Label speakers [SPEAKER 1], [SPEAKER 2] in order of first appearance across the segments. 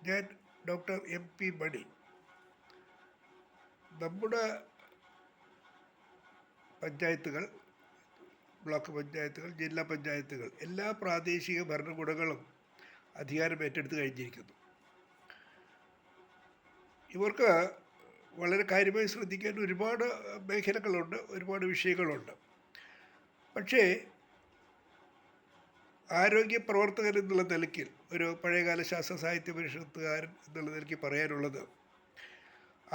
[SPEAKER 1] ഞാൻ doctor MP മണി. നമ്മുടെ പഞ്ചായത്തുകൾ, ബ്ലോക്ക് പഞ്ചായത്തുകൾ, ജില്ലാ പഞ്ചായത്തുകൾ, എല്ലാ പ്രാദേശിക ഭരണകൂടങ്ങളും അധികാരം ഏറ്റെടുത്ത് കഴിഞ്ഞിരിക്കുന്നു. ഇവർക്ക് വളരെ കാര്യമായി ശ്രദ്ധിക്കാൻ ഒരുപാട് മേഖലകളുണ്ട്, ഒരുപാട് വിഷയങ്ങളുണ്ട്. പക്ഷേ ആരോഗ്യ പ്രവർത്തകൻ എന്നുള്ള നിലയ്ക്ക്, ഒരു പഴയകാല ശാസ്ത്ര സാഹിത്യ പരിഷത്തുകാരൻ എന്നുള്ള നിലയ്ക്ക് പറയാനുള്ളത്,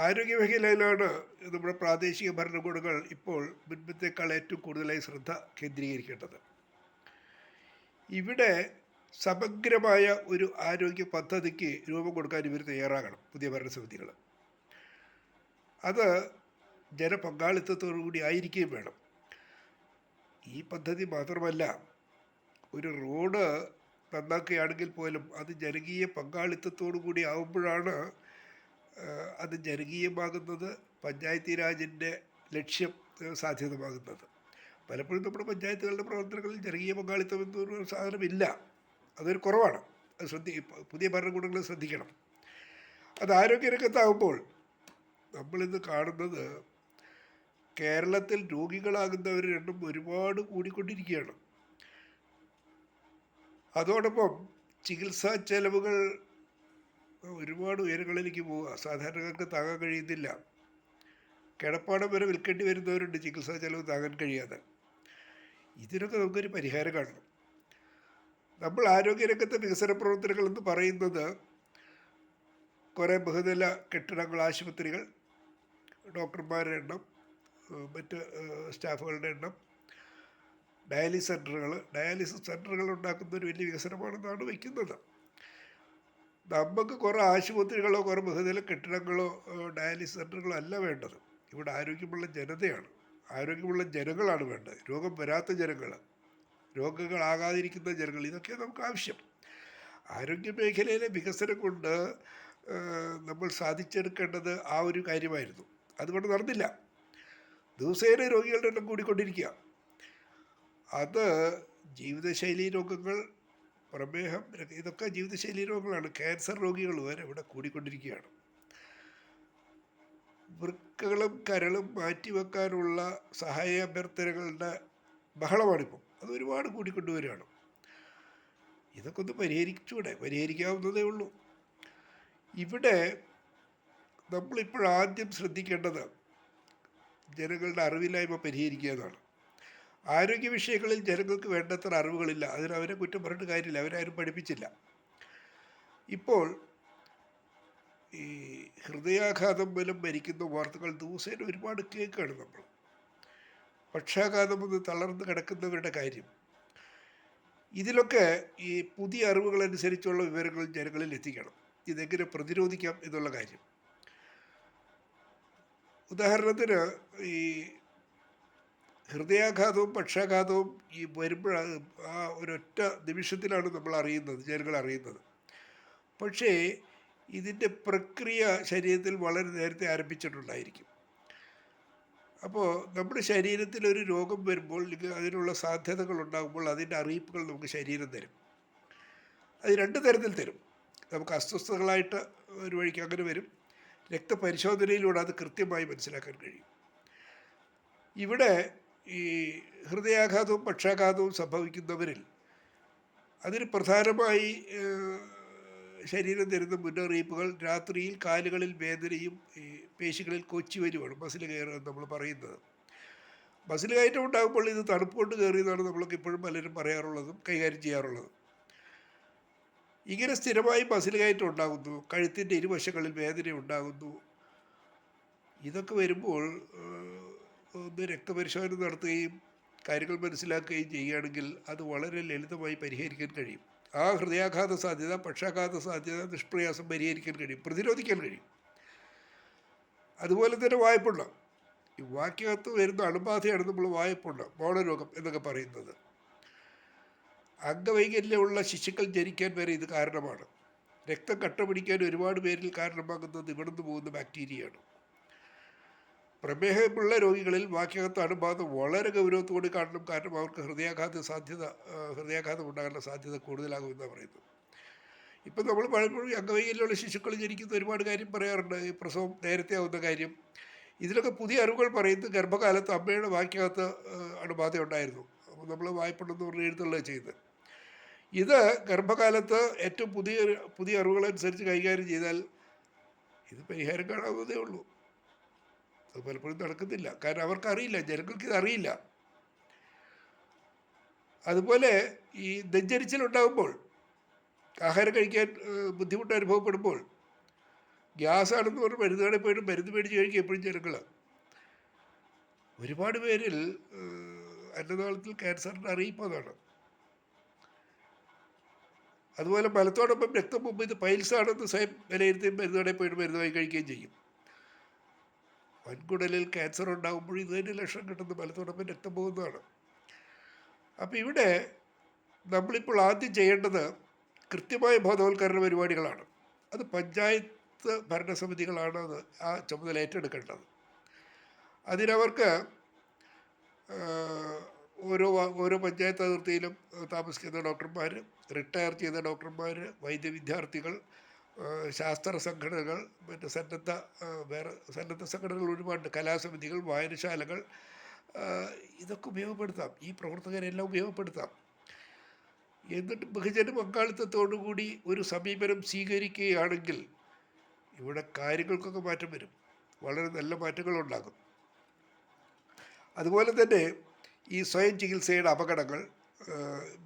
[SPEAKER 1] ആരോഗ്യ മേഖലയിലാണ് നമ്മുടെ പ്രാദേശിക ഭരണകൂടങ്ങൾ ഇപ്പോൾ മുൻപത്തേക്കാൾ ഏറ്റവും കൂടുതലായി ശ്രദ്ധ കേന്ദ്രീകരിക്കേണ്ടത്. ഇവിടെ സമഗ്രമായ ഒരു ആരോഗ്യ പദ്ധതിക്ക് രൂപം കൊടുക്കാൻ ഇവർ തയ്യാറാകണം, പുതിയ ഭരണസമിതികൾ. അത് ജനപങ്കാളിത്തത്തോടു കൂടി ആയിരിക്കുകയും വേണം. ഈ പദ്ധതി മാത്രമല്ല, ഒരു റോഡ് നന്നാക്കുകയാണെങ്കിൽ പോലും അത് ജനകീയ പങ്കാളിത്തത്തോടു കൂടി ആവുമ്പോഴാണ് അത് ജനകീയമാകുന്നത്, പഞ്ചായത്തി രാജിൻ്റെ ലക്ഷ്യം സാധ്യതമാകുന്നത്. പലപ്പോഴും നമ്മുടെ പഞ്ചായത്തുകളുടെ പ്രവർത്തനങ്ങളിൽ ജനകീയ പങ്കാളിത്തം എന്നൊരു സാധനമില്ല. അതൊരു കുറവാണ്. അത് പുതിയ ഭരണകൂടങ്ങൾ ശ്രദ്ധിക്കണം. അത് ആരോഗ്യരംഗത്താകുമ്പോൾ നമ്മളിന്ന് കാണുന്നത്, കേരളത്തിൽ രോഗികളാകുന്നവരുടെ എണ്ണം ഒരുപാട് കൂടിക്കൊണ്ടിരിക്കുകയാണ്. അതോടൊപ്പം ചികിത്സാ ചെലവുകൾ ഒരുപാട് ഉയരങ്ങളിലേക്ക് പോവുക. സാധാരണക്കാർക്ക് താങ്ങാൻ കഴിയുന്നില്ല. കിടപ്പാടം വരെ വിൽക്കേണ്ടി വരുന്നവരുണ്ട് ചികിത്സാ ചെലവ് താങ്ങാൻ കഴിയാതെ. ഇതിനൊക്കെ നമുക്കൊരു പരിഹാരം കാണണം. നമ്മൾ ആരോഗ്യരംഗത്തെ വികസന പ്രവർത്തനങ്ങൾ എന്ന് പറയുന്നത് കുറേ ബഹുനില കെട്ടിടങ്ങൾ, ആശുപത്രികൾ, ഡോക്ടർമാരുടെ എണ്ണം, മറ്റ് സ്റ്റാഫുകളുടെ എണ്ണം, ഡയാലിസിസ് സെൻറ്ററുകൾ ഉണ്ടാക്കുന്ന ഒരു വലിയ വികസനമാണെന്നാണ് വയ്ക്കുന്നത്. നമുക്ക് കുറേ ആശുപത്രികളോ കുറേ ബഹുനില കെട്ടിടങ്ങളോ ഡയാലിസിസ് സെൻറ്ററുകളോ അല്ല വേണ്ടത്. ഇവിടെ ആരോഗ്യമുള്ള ജനതയാണ്, ആരോഗ്യമുള്ള ജനങ്ങളാണ് വേണ്ടത്. രോഗം വരാത്ത ജനങ്ങൾ, രോഗങ്ങളാകാതിരിക്കുന്ന ജനങ്ങൾ, ഇതൊക്കെ നമുക്ക് ആവശ്യം. ആരോഗ്യ മേഖലയിലെ വികസനം കൊണ്ട് നമ്മൾ സാധിച്ചെടുക്കേണ്ടത് ആ ഒരു കാര്യമായിരുന്നു. അതുകൊണ്ട് നടന്നില്ല. ദിവസേന രോഗികളുടെ എണ്ണം കൂടിക്കൊണ്ടിരിക്കുക. അത് ജീവിതശൈലി രോഗങ്ങൾ, പ്രമേഹം, ഇതൊക്കെ ജീവിതശൈലി രോഗങ്ങളാണ്. ക്യാൻസർ രോഗികൾ വരെ ഇവിടെ കൂടിക്കൊണ്ടിരിക്കുകയാണ്. വൃക്കകളും കരളും മാറ്റിവെക്കാനുള്ള സഹായ അഭ്യർത്ഥനകളുടെ ബഹളമാണിപ്പം. അത് ഒരുപാട് കൂടിക്കൊണ്ടുവരികയാണ്. ഇതൊക്കെ ഒന്ന് പരിഹരിക്കാവുന്നതേ ഉള്ളൂ. ഇവിടെ നമ്മളിപ്പോഴാദ്യം ശ്രദ്ധിക്കേണ്ടത് ജനങ്ങളുടെ അറിവില്ലായ്മ പരിഹരിക്കുക എന്നാണ്. ആരോഗ്യ വിഷയങ്ങളിൽ ജനങ്ങൾക്ക് വേണ്ടത്ര അറിവുകളില്ല. അതിന് അവരെ കുറ്റം പറഞ്ഞിട്ട് കാര്യമില്ല, അവരാരും പഠിപ്പിച്ചില്ല. ഇപ്പോൾ ഈ ഹൃദയാഘാതം മൂലം മരിക്കുന്ന വാർത്തകൾ ദിവസേന ഒരുപാട് കേൾക്കുകയാണ് നമ്മൾ. പക്ഷാഘാതം ഒന്ന് തളർന്ന് കിടക്കുന്നവരുടെ കാര്യം. ഇതിലൊക്കെ ഈ പുതിയ അറിവുകളനുസരിച്ചുള്ള വിവരങ്ങൾ ജനങ്ങളിൽ എത്തിക്കണം. ഇതെങ്ങനെ പ്രതിരോധിക്കാം എന്നുള്ള കാര്യം. ഉദാഹരണത്തിന്, ഈ ഹൃദയാഘാതവും പക്ഷാഘാതവും ഈ വരുമ്പോഴാണ്, ആ ഒരൊറ്റ നിമിഷത്തിലാണ് നമ്മൾ അറിയുന്നത്, ജനങ്ങൾ അറിയുന്നത്. പക്ഷേ ഇതിൻ്റെ പ്രക്രിയ ശരീരത്തിൽ വളരെ നേരത്തെ ആരംഭിച്ചിട്ടുണ്ടായിരിക്കും. അപ്പോൾ നമ്മുടെ ശരീരത്തിൽ ഒരു രോഗം വരുമ്പോൾ, അതിനുള്ള സാധ്യതകൾ ഉണ്ടാകുമ്പോൾ അതിൻ്റെ അറിയിപ്പുകൾ നമുക്ക് ശരീരം തരും. അത് രണ്ട് തരത്തിൽ തരും. നമുക്ക് അസ്വസ്ഥതകളായിട്ട് ഒരു വഴിക്ക് അങ്ങനെ വരും. രക്തപരിശോധനയിലൂടെ അത് കൃത്യമായി മനസ്സിലാക്കാൻ കഴിയും. ഇവിടെ ഈ ഹൃദയാഘാതവും പക്ഷാഘാതവും സംഭവിക്കുന്നവരിൽ അതിന് പ്രധാനമായി ശരീരം തരുന്ന മുന്നറിയിപ്പുകൾ, രാത്രിയിൽ കാലുകളിൽ വേദനയും പേശികളിൽ കൊച്ചിവരുമാണ്, മസിൽ കയറുക എന്ന് നമ്മൾ പറയുന്നത്. മസിൽ കയറ്റം ഉണ്ടാകുമ്പോൾ ഇത് തണുപ്പ് കൊണ്ട് കയറിയതാണ് നമ്മളൊക്കെ ഇപ്പോഴും പലരും പറയാറുള്ളതും കൈകാര്യം ചെയ്യാറുള്ളതും. ഇങ്ങനെ സ്ഥിരമായി മസിൽ കയറ്റം ഉണ്ടാകുന്നു, കഴുത്തിൻ്റെ ഇരുവശങ്ങളിൽ വേദന ഉണ്ടാകുന്നു. ഇതൊക്കെ വരുമ്പോൾ ഒന്ന് രക്തപരിശോധന നടത്തുകയും കാര്യങ്ങൾ മനസ്സിലാക്കുകയും ചെയ്യുകയാണെങ്കിൽ അത് വളരെ ലളിതമായി പരിഹരിക്കാൻ കഴിയും. ആ ഹൃദയാഘാത സാധ്യത, പക്ഷാഘാത സാധ്യത നിഷ്പ്രയാസം പരിഹരിക്കാൻ കഴിയും, പ്രതിരോധിക്കാൻ കഴിയും. അതുപോലെ തന്നെ വായ്പുണ്ണ, ഈ വാക്കകത്ത് വരുന്ന അണുബാധയാണ് നമ്മൾ വായ്പുണ്ണ, മോണരോഗം എന്നൊക്കെ പറയുന്നത്. അംഗവൈകല്യമുള്ള ശിശുക്കൾ ജനിക്കാൻ വരെ ഇത് കാരണമാണ്. രക്തം കട്ട പിടിക്കാൻ ഒരുപാട് പേരിൽ കാരണമാകുന്നത് ഇവിടുന്ന് പോകുന്ന ബാക്ടീരിയയാണ്. പ്രമേഹമുള്ള രോഗികളിൽ വാക്കകത്ത് അണുബാധ വളരെ ഗൗരവത്തോടെ കാണണം. കാരണം അവർക്ക് ഹൃദയാഘാതം ഉണ്ടാകാനുള്ള സാധ്യത കൂടുതലാകുമെന്നാണ് പറയുന്നത്. ഇപ്പം നമ്മൾ പലപ്പോഴും അംഗവൈകല്യമുള്ള ശിശുക്കൾ ജനിക്കുന്ന ഒരുപാട് കാര്യം പറയാറുണ്ട്, ഈ പ്രസവം നേരത്തെ ആവുന്ന കാര്യം. ഇതിലൊക്കെ പുതിയ അറിവുകൾ പറയുന്നത് ഗർഭകാലത്ത് അമ്മയുടെ വായ്ക്കകത്ത് അണുബാധ ഉണ്ടായിരുന്നു. അപ്പോൾ നമ്മൾ വായ്പുണ്ടെന്ന് പറഞ്ഞ് എഴുതുള്ളത് ചെയ്ത് ഇത് ഗർഭകാലത്ത് ഏറ്റവും പുതിയ അറിവുകളനുസരിച്ച് കൈകാര്യം ചെയ്താൽ ഇത് പരിഹാരം കാണാവുന്നതേ ഉള്ളൂ. അത് പലപ്പോഴും നടക്കുന്നില്ല, കാരണം അവർക്കറിയില്ല, ജനങ്ങൾക്ക് ഇതറിയില്ല. അതുപോലെ ഈ നെഞ്ചരിച്ചിലുണ്ടാകുമ്പോൾ, ആഹാരം കഴിക്കാൻ ബുദ്ധിമുട്ട് അനുഭവപ്പെടുമ്പോൾ, ഗ്യാസാണെന്ന് പറഞ്ഞ് മരുന്ന് കടയിൽ പോയിട്ട് മരുന്ന് മേടിച്ച് കഴിക്കുക എപ്പോഴും ജനങ്ങൾ. ഒരുപാട് പേരിൽ അന്നനാളത്തിൽ ക്യാൻസറിൻ്റെ അറിയിപ്പതാണ്. അതുപോലെ മലത്തോടൊപ്പം രക്തം മുമ്പ് ഇത് പൈൽസാണെന്ന് സ്വയം വിലയിരുത്തി മരുന്ന് കടയിൽ പോയിട്ട് മരുന്ന് വാങ്ങി കഴിക്കുകയും ചെയ്യും. വൻകുടലിൽ ക്യാൻസർ ഉണ്ടാകുമ്പോൾ ഇത് തന്നെ ലക്ഷണം കിട്ടുന്ന മലത്തോടൊപ്പം രക്തം പോകുന്നതാണ്. അപ്പോൾ ഇവിടെ നമ്മളിപ്പോൾ ആദ്യം ചെയ്യേണ്ടത് കൃത്യമായ ബോധവൽക്കരണ പരിപാടികളാണ്. അത് പഞ്ചായത്ത് ഭരണസമിതികളാണ് അത് ആ ചുമതല ഏറ്റെടുക്കേണ്ടത്. അതിനവർക്ക് ഓരോ പഞ്ചായത്ത് അതിർത്തിയിലും താമസിക്കുന്ന ഡോക്ടർമാർ, റിട്ടയർ ചെയ്ത ഡോക്ടർമാർ, വൈദ്യ വിദ്യാർത്ഥികൾ, ശാസ്ത്ര സംഘടനകൾ, മറ്റ് സന്നദ്ധ സംഘടനകൾ ഒരുപാട്, കലാസമിതികൾ, വായനശാലകൾ, ഇതൊക്കെ ഉപയോഗപ്പെടുത്താം. ഈ പ്രവർത്തകരെല്ലാം ഉപയോഗപ്പെടുത്താം. എന്നിട്ട് ബഹുജന പങ്കാളിത്തത്തോടുകൂടി ഒരു സമീപനം സ്വീകരിക്കുകയാണെങ്കിൽ ഇവിടെ കാര്യങ്ങൾക്കൊക്കെ മാറ്റം വരും, വളരെ നല്ല മാറ്റങ്ങളുണ്ടാകും. അതുപോലെ തന്നെ ഈ സ്വയം ചികിത്സയുടെ അപകടങ്ങൾ,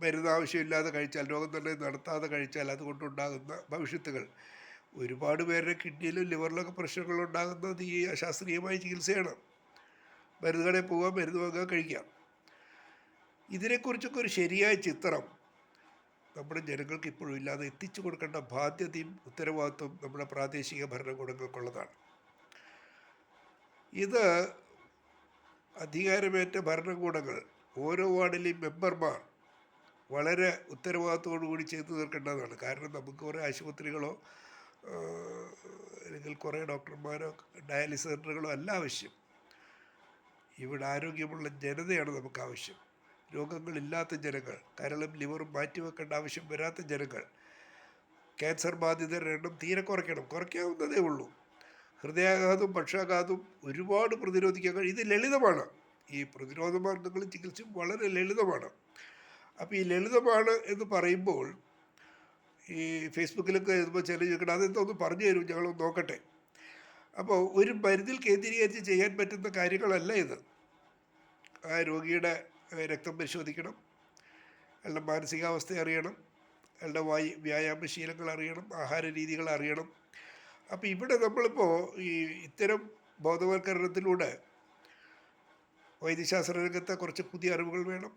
[SPEAKER 1] മരുന്ന് ആവശ്യമില്ലാതെ കഴിച്ചാൽ, രോഗനിർണയം നടത്താതെ കഴിച്ചാൽ അതുകൊണ്ടുണ്ടാകുന്ന ഭവിഷ്യത്തുകൾ, ഒരുപാട് പേരുടെ കിഡ്നിയിലും ലിവറിലൊക്കെ പ്രശ്നങ്ങളുണ്ടാകുന്നത് ഈ അശാസ്ത്രീയമായ ചികിത്സയാണ്. മരുന്ന് കടയിൽ പോകാൻ, മരുന്ന് വാങ്ങാൻ, കഴിക്കാം. ഇതിനെക്കുറിച്ചൊക്കെ ഒരു ശരിയായ ചിത്രം നമ്മുടെ ജനങ്ങൾക്ക് ഇപ്പോഴും ഇല്ലാതെ എത്തിച്ചു കൊടുക്കേണ്ട ബാധ്യതയും ഉത്തരവാദിത്വം നമ്മുടെ പ്രാദേശിക ഭരണകൂടങ്ങൾക്കുള്ളതാണ്. ഇത് അധികാരമേറ്റ ഭരണകൂടങ്ങൾ, ഓരോ വാർഡിലെയും മെമ്പർമാർ വളരെ ഉത്തരവാദിത്തോടു കൂടി ചെയ്തു തീർക്കേണ്ടതാണ്. കാരണം നമുക്ക് കുറേ ആശുപത്രികളോ അല്ലെങ്കിൽ കുറേ ഡോക്ടർമാരോ ഡയാലിസിസ് സെൻ്ററുകളോ അല്ല ആവശ്യം. ഇവിടെ ആരോഗ്യമുള്ള ജനതയാണ് നമുക്ക് ആവശ്യം. രോഗങ്ങളില്ലാത്ത ജനങ്ങൾ, കരളും ലിവറും മാറ്റിവെക്കേണ്ട ആവശ്യം വരാത്ത ജനങ്ങൾ. ക്യാൻസർ ബാധിതരുടെ എണ്ണം തീരെ കുറയ്ക്കാവുന്നതേ ഉള്ളൂ. ഹൃദയാഘാതവും പക്ഷാഘാതവും ഒരുപാട് പ്രതിരോധിക്കാൻ കഴിയും. ഇത് ലളിതമാണ്. ഈ പ്രതിരോധ മാർഗങ്ങളും ചികിത്സയും വളരെ ലളിതമാണ്. അപ്പോൾ ഈ ലളിതമാണ് എന്ന് പറയുമ്പോൾ ഈ ഫേസ്ബുക്കിലൊക്കെ എഴുതുമ്പോൾ ചില ചോദിക്കണം, അതെന്തോന്ന് പറഞ്ഞു തരും, ഞങ്ങളൊന്ന് നോക്കട്ടെ. അപ്പോൾ ഒരു മരുന്നിൽ കേന്ദ്രീകരിച്ച് ചെയ്യാൻ പറ്റുന്ന കാര്യങ്ങളല്ല ഇത്. ആ രോഗിയുടെ രക്തം പരിശോധിക്കണം, അയാളുടെ മാനസികാവസ്ഥ അറിയണം, അയാളുടെ വ്യായാമശീലങ്ങൾ അറിയണം, ആഹാര രീതികൾ അറിയണം. അപ്പോൾ ഇവിടെ നമ്മളിപ്പോൾ ഈ ഇത്തരം ബോധവൽക്കരണത്തിലൂടെ വൈദ്യശാസ്ത്ര രംഗത്തെ കുറച്ച് പുതിയ അറിവുകൾ വേണം.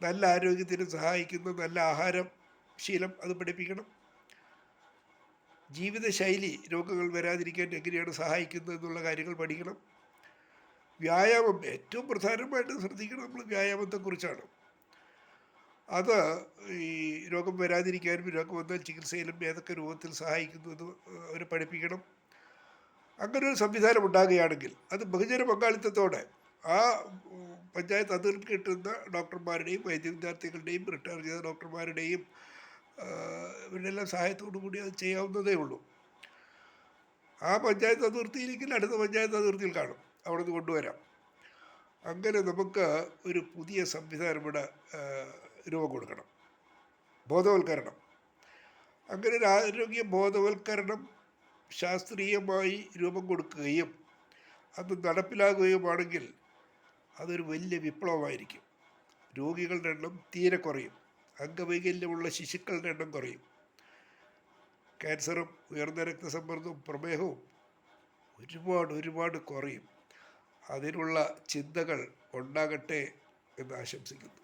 [SPEAKER 1] നല്ല ആരോഗ്യത്തിന് സഹായിക്കുന്ന നല്ല ആഹാരം ശീലം അത് പഠിപ്പിക്കണം. ജീവിതശൈലി രോഗങ്ങൾ വരാതിരിക്കാൻ എങ്ങനെയാണ് സഹായിക്കുന്നത് എന്നുള്ള കാര്യങ്ങൾ പഠിക്കണം. വ്യായാമം ഏറ്റവും പ്രധാനമായിട്ട് ശ്രദ്ധിക്കണം. നമ്മൾ വ്യായാമത്തെക്കുറിച്ചാണ്. അത് ഈ രോഗം വരാതിരിക്കാനും രോഗം വന്നാൽ ചികിത്സയിലും ഏതൊക്കെ രൂപത്തിൽ സഹായിക്കുന്നത് അവരെ പഠിപ്പിക്കണം. അങ്ങനെ ഒരു സംവിധാനം ഉണ്ടാകുകയാണെങ്കിൽ അത് ബഹുജന പങ്കാളിത്തത്തോടെ ആ പഞ്ചായത്ത് അതിർത്തി കിട്ടുന്ന ഡോക്ടർമാരുടെയും വൈദ്യ വിദ്യാർത്ഥികളുടെയും റിട്ടയർ ചെയ്ത ഡോക്ടർമാരുടെയും ഇവരുടെ എല്ലാം സഹായത്തോടു കൂടി അത് ചെയ്യാവുന്നതേ ഉള്ളൂ. ആ പഞ്ചായത്ത് അതിർത്തിയിലെങ്കിൽ അടുത്ത പഞ്ചായത്ത് അതിർത്തിയിൽ കാണും, അവിടെ നിന്ന് കൊണ്ടുവരാം. അങ്ങനെ നമുക്ക് ഒരു പുതിയ സംവിധാനം ഇവിടെ രൂപം കൊടുക്കണം. ബോധവൽക്കരണം, അങ്ങനെ ഒരു ആരോഗ്യ ബോധവൽക്കരണം ശാസ്ത്രീയമായി രൂപം കൊടുക്കുകയും അത് നടപ്പിലാകുകയുമാണെങ്കിൽ അതൊരു വലിയ വിപ്ലവമായിരിക്കും. രോഗികളുടെ എണ്ണം തീരെ കുറയും, അംഗവൈകല്യമുള്ള ശിശുക്കളുടെ എണ്ണം കുറയും, ക്യാൻസറും ഉയർന്ന രക്തസമ്മർദ്ദവും പ്രമേഹവും ഒരുപാട് കുറയും. അതിനുള്ള ചിന്തകൾ ഉണ്ടാകട്ടെ എന്ന് ആശംസിക്കുന്നു.